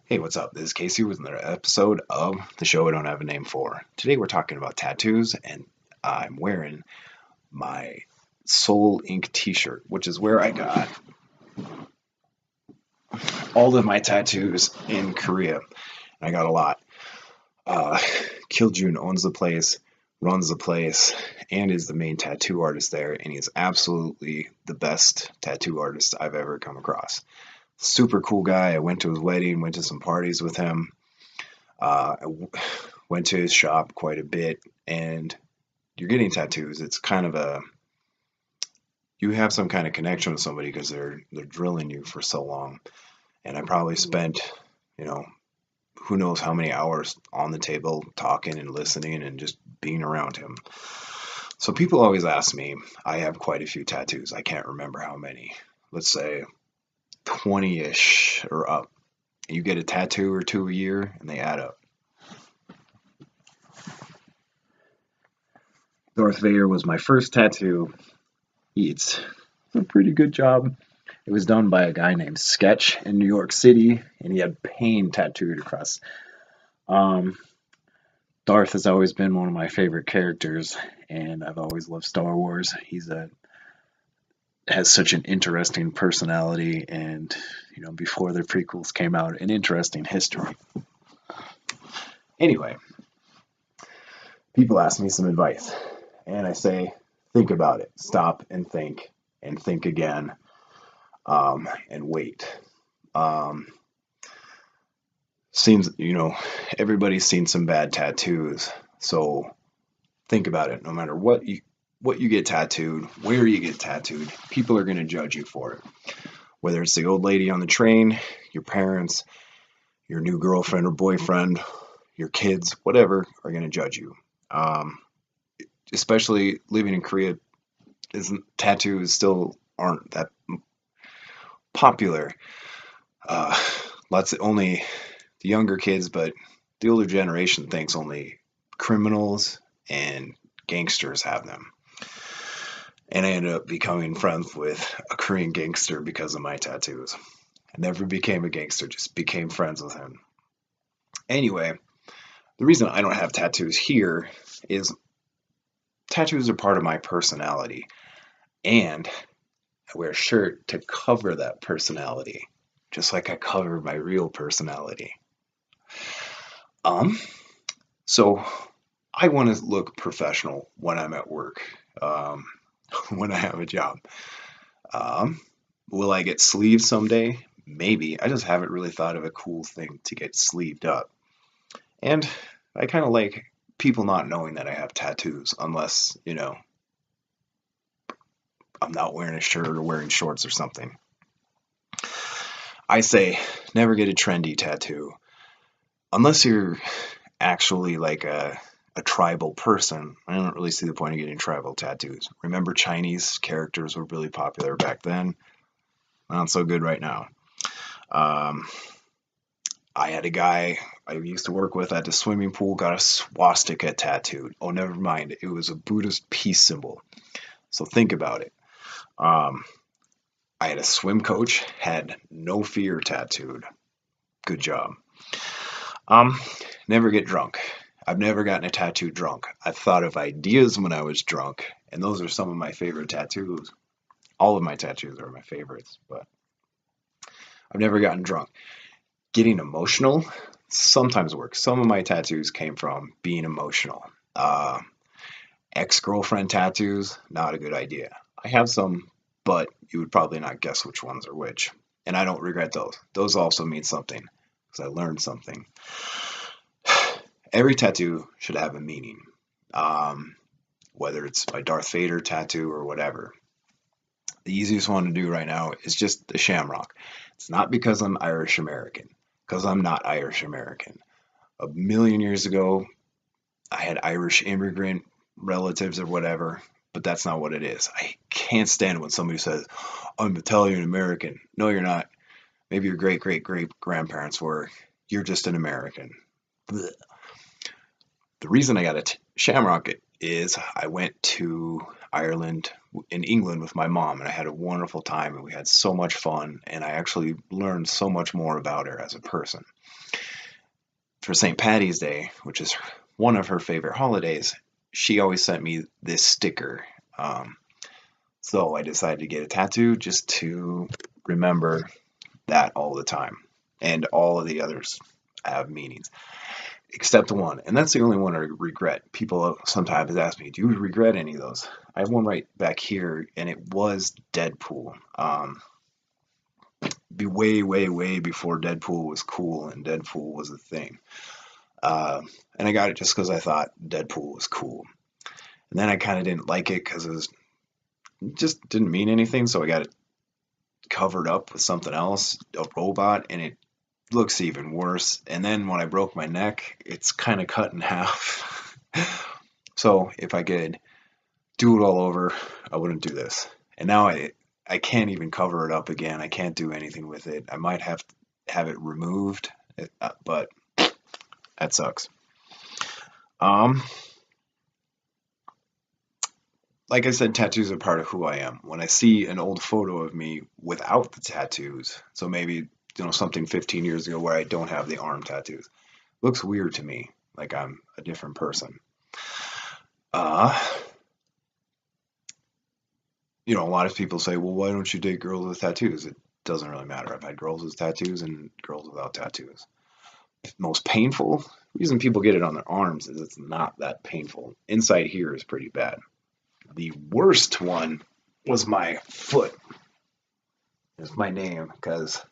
Hey, what's up? This is Casey with another episode of the show I don't have a name for. Today we're talking about tattoos, and I'm wearing my Soul Ink t-shirt, which is where I got all of my tattoos in Korea. And I got a lot. Uh, Kiljun owns the place, runs the place, and is the main tattoo artist there, and he's absolutely the best tattoo artist I've ever come across. Super cool guy. I went to his wedding, went to some parties with him. Went to his shop quite a bit, and you're getting tattoos. It's kind of a you have some kind of connection with somebody because they're drilling you for so long. And I probably spent, you know, who knows how many hours on the table talking and listening and just being around him. So people always ask me, I have quite a few tattoos. I can't remember how many. Let's say 20-ish or up. You get a tattoo or two a year and they add up. Darth Vader was my first tattoo. It's a pretty good job. It was done by a guy named Sketch in New York City, and he had pain tattooed across. Um, Darth has always been one of my favorite characters, and I've always loved Star Wars. He's has such an interesting personality, and before the prequels came out, an interesting history. Anyway, people ask me some advice, and I say, think about it. Stop and think again, and wait. Um, Seems, everybody's seen some bad tattoos, so think about it. No matter what you get tattooed, where you get tattooed, people are going to judge you for it. Whether it's the old lady on the train, your parents, your new girlfriend or boyfriend, your kids, whatever, are going to judge you. Um, Especially living in Korea, isn't tattoos still aren't that popular. Uh, Lots of only the younger kids, but the older generation thinks only criminals and gangsters have them. And I ended up becoming friends with a Korean gangster because of my tattoos. I never became a gangster, just became friends with him. Anyway, the reason I don't have tattoos here is tattoos are part of my personality, and I wear a shirt to cover that personality, just like I cover my real personality. Um, so I want to look professional when I'm at work, um, when I have a job. Um, will I get sleeves someday? Maybe. I just haven't really thought of a cool thing to get sleeved up. And I kind of like people not knowing that I have tattoos unless, I'm not wearing a shirt or wearing shorts or something. I say never get a trendy tattoo unless you're actually like a tribal person. I don't really see the point of getting tribal tattoos. Remember, Chinese characters were really popular back then. Not so good right now. Um, I had a guy I used to work with at the swimming pool got a swastika tattooed. Oh, never mind. It was a Buddhist peace symbol. So think about it. Um, I had a swim coach, had no fear tattooed. Good job. Um, Never get drunk. I've never gotten a tattoo drunk. I thought of ideas when I was drunk, and those are some of my favorite tattoos. All of my tattoos are my favorites, but I've never gotten drunk. Getting emotional sometimes works. Some of my tattoos came from being emotional. Uh, Ex-girlfriend tattoos, not a good idea. I have some, but you would probably not guess which ones are which. And I don't regret those. Those also mean something because I learned something. Every tattoo should have a meaning, um, whether it's my Darth Vader tattoo or whatever. The easiest one to do right now is just the shamrock. It's not because I'm Irish American, because I'm not Irish American. A million years ago, I had Irish immigrant relatives or whatever, but that's not what it is. I can't stand when somebody says, I'm Italian American. No, you're not. Maybe your great great great grandparents were. You're just an American. Blech. The reason I got a shamrock is I went to Ireland, in England with my mom, and I had a wonderful time, and we had so much fun, and I actually learned so much more about her as a person. For St. Patty's Day, which is one of her favorite holidays, she always sent me this sticker. Um, so I decided to get a tattoo just to remember that all the time. And all of the others have meanings, except one. And that's the only one I regret. People sometimes ask me, do you regret any of those? I have one right back here, and it was Deadpool. Be way, way, way before Deadpool was cool and Deadpool was a thing. And I got it just because I thought Deadpool was cool. And then I kind of didn't like it because it just didn't mean anything. So I got it covered up with something else, a robot, and it looks even worse. And then when I broke my neck, it's kind of cut in half. So if I could do it all over, I wouldn't do this. And now I can't even cover it up again. I can't do anything with it. I might have to have it removed, but that sucks. Um, like I said, tattoos are part of who I am. When I see an old photo of me without the tattoos, so maybe something 15 years ago where I don't have the arm tattoos, looks weird to me, like I'm a different person. Uh, a lot of people say, well, why don't you date girls with tattoos? It doesn't really matter. I've had girls with tattoos and girls without tattoos. Most painful reason people get it on their arms is it's not that painful. Inside here is pretty bad. The worst one was my foot. It's my name because,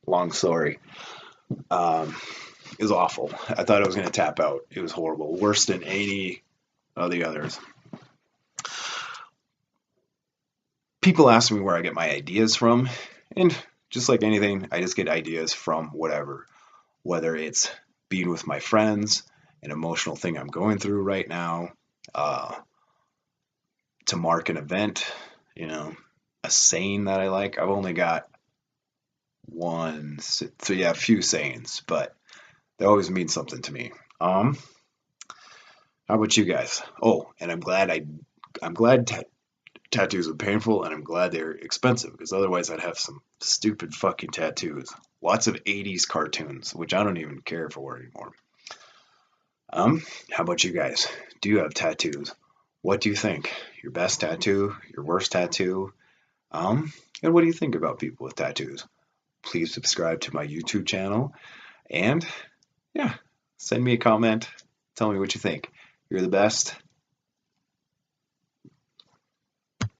long story, um, it was awful. I thought I was going to tap out. It was horrible. Worse than any of the others. People ask me where I get my ideas from, and just like anything, I just get ideas from whatever. Whether it's being with my friends, an emotional thing I'm going through right now, uh, to mark an event, a saying that I like. I've only got a few sayings, but they always mean something to me. How about you guys? Oh, and I'm glad tattoos are painful, and I'm glad they're expensive because otherwise I'd have some stupid fucking tattoos. Lots of 80s cartoons, which I don't even care for anymore. How about you guys? Do you have tattoos? What do you think? Your best tattoo? Your worst tattoo? And what do you think about people with tattoos? Please subscribe to my YouTube channel and yeah, send me a comment. Tell me what you think. You're the best.